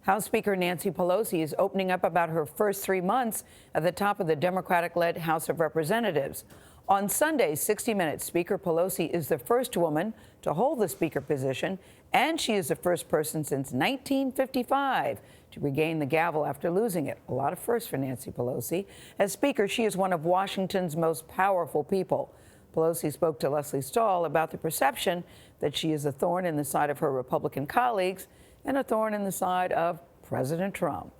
House Speaker Nancy Pelosi is opening up about her first 3 months at the top of the Democratic-led House of Representatives. On Sunday, 60 Minutes, Speaker Pelosi is the first woman to hold the Speaker position, and she is the first person since 1955 to regain the gavel after losing it. A lot of firsts for Nancy Pelosi. As Speaker, she is one of Washington's most powerful people. Pelosi spoke to Leslie Stahl about the perception that she is a thorn in the side of her Republican colleagues and a thorn in the side of President Trump.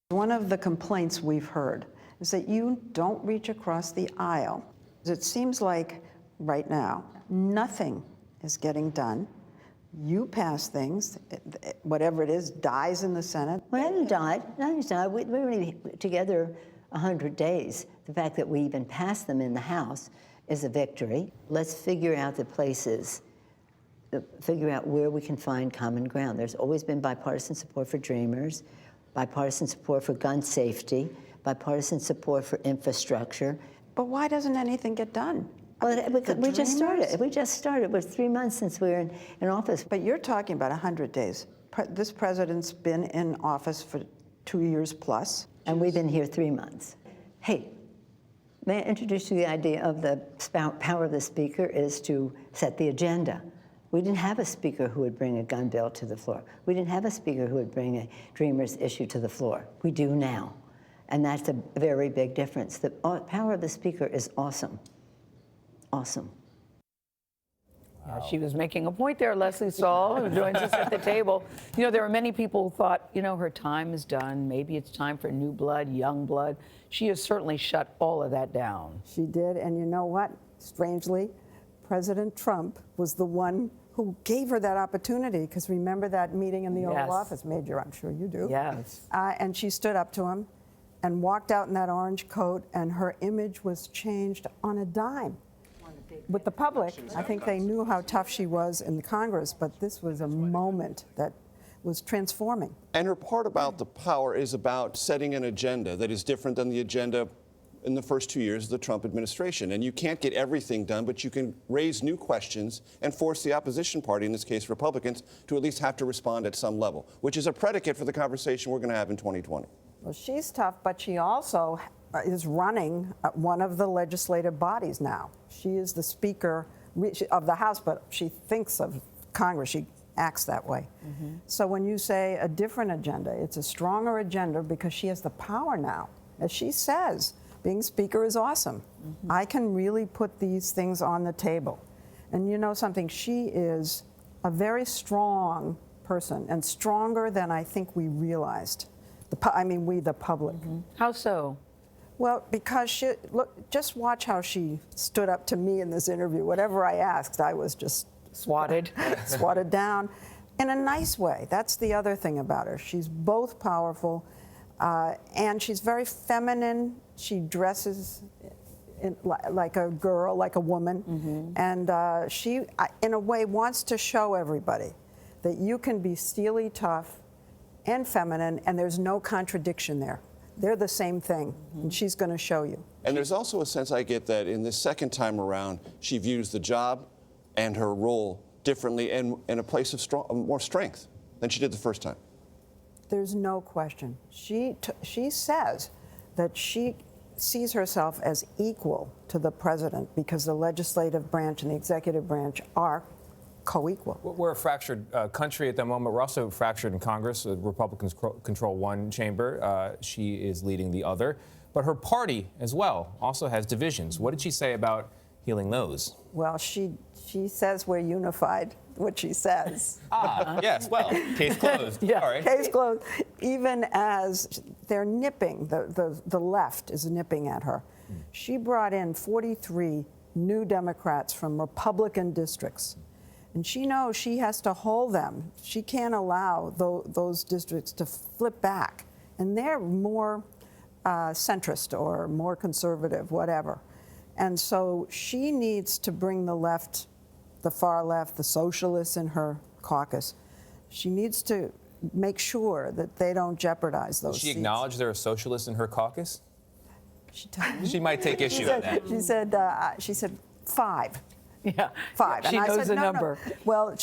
One of the complaints we've heard is that you don't reach across the aisle. It seems like right now, nothing is getting done. You pass things, whatever it is, dies in the Senate. Well, it hasn't died. Nothing's died. We were only together 100 days. The fact that we even passed them in the House is a victory. Let's figure out the places, figure out where we can find common ground. There's always been bipartisan support for Dreamers, bipartisan support for gun safety, bipartisan support for infrastructure. But why doesn't anything get done? Well, we just started. We just started. It was 3 months since we were in office. But you're talking about 100 days. This president's been in office for 2 years plus. And we've been here 3 months. Hey, may I introduce you to the idea of the power of the Speaker is to set the agenda. We didn't have a Speaker who would bring a gun bill to the floor. We didn't have a Speaker who would bring a Dreamers issue to the floor. We do now. And that's a very big difference. The power of the Speaker is awesome. Awesome. Yeah, she was making a point there, Leslie Stahl, who joins us at the table. You know, there are many people who thought, you know, her time is done. Maybe it's time for new blood, young blood. She has certainly shut all of that down. She did, and you know what? Strangely, President Trump was the one who gave her that opportunity, because remember that meeting in the Oval Office, Major, I'm sure you do. Yes. And she stood up to him and walked out in that orange coat, and her image was changed on a dime. With the public, I think they knew how tough she was in the Congress, but this was a moment that was transforming. And her part about the power is about setting an agenda that is different than the agenda in the first 2 years of the Trump administration. And you can't get everything done, but you can raise new questions and force the opposition party, in this case Republicans, to at least have to respond at some level, which is a predicate for the conversation we're going to have in 2020. Well, she's tough, but she also is running one of the legislative bodies now. She is the Speaker of the House, but she thinks of Congress. She acts that way. Mm-hmm. So when you say a different agenda, it's a stronger agenda because she has the power now. As she says, being Speaker is awesome. Mm-hmm. I can really put these things on the table. And you know something, she is a very strong person, and stronger than I think we realized. We, the public. Mm-hmm. How so? Well, because look, just watch how she stood up to me in this interview. Whatever I asked, I was just swatted down in a nice way. That's the other thing about her. She's both powerful and she's very feminine. She dresses like a girl, like a woman. Mm-hmm. And she, in a way, wants to show everybody that you can be steely tough and feminine, and there's no contradiction there. They're the same thing, and she's going to show you. And there's also a sense I get that in this second time around, she views the job and her role differently and in a place of more strength than she did the first time. There's no question. She says that she sees herself as equal to the president because the legislative branch and the executive branch are co-equal. We're a fractured country at the moment. We're also fractured in Congress. Republicans control one chamber. She is leading the other. But her party as well also has divisions. What did she say about healing those? Well, she says we're unified, what she says. Yes, well, case closed. Yeah, all right. Case closed. Even as they're nipping, the left is nipping at her. She brought in 43 new Democrats from Republican districts. And she knows she has to hold them. She can't allow those districts to flip back. And they're more centrist or more conservative, whatever. And so she needs to bring the left, the far left, the socialists in her caucus. She needs to make sure that they don't jeopardize those seats. She acknowledged there are socialists in her caucus? She might take issue with that. She said 5. Yeah. Five. She and I knows said, the no, number. No. Well,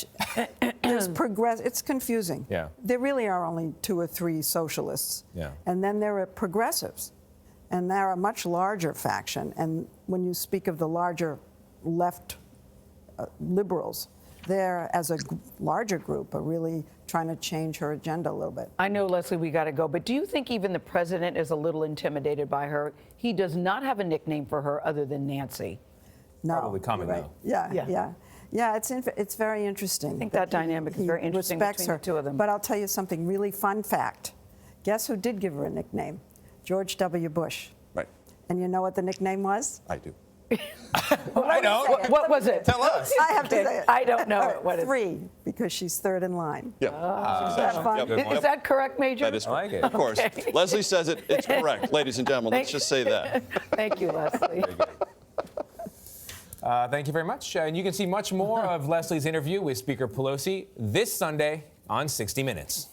there's it's confusing. Yeah. There really are only 2 or 3 socialists. Yeah. And then there are progressives. And they're a much larger faction. And when you speak of the larger left liberals, they're, as a larger group, are really trying to change her agenda a little bit. I know, Leslie, we got to go, but do you think even the president is a little intimidated by her? He does not have a nickname for her other than Nancy. No, Probably coming, you're right. Yeah. Yeah, it's very interesting. I think that dynamic is very interesting respects between her. the two of them. But I'll tell you something really fun fact. Guess who did give her a nickname? George W. Bush. Right. And you know what the nickname was? I do. I don't. What was it? Tell us. I have to say it. I don't know what it is. 3, because she's third in line. Yeah. Is that fun? Yep. Is that correct, Major? That is I like correct. it. Of course. Leslie says it. It's correct. Ladies and gentlemen, let's just say that. Thank you, Leslie. Thank you very much. And you can see much more of Leslie's interview with Speaker Pelosi this Sunday on 60 Minutes.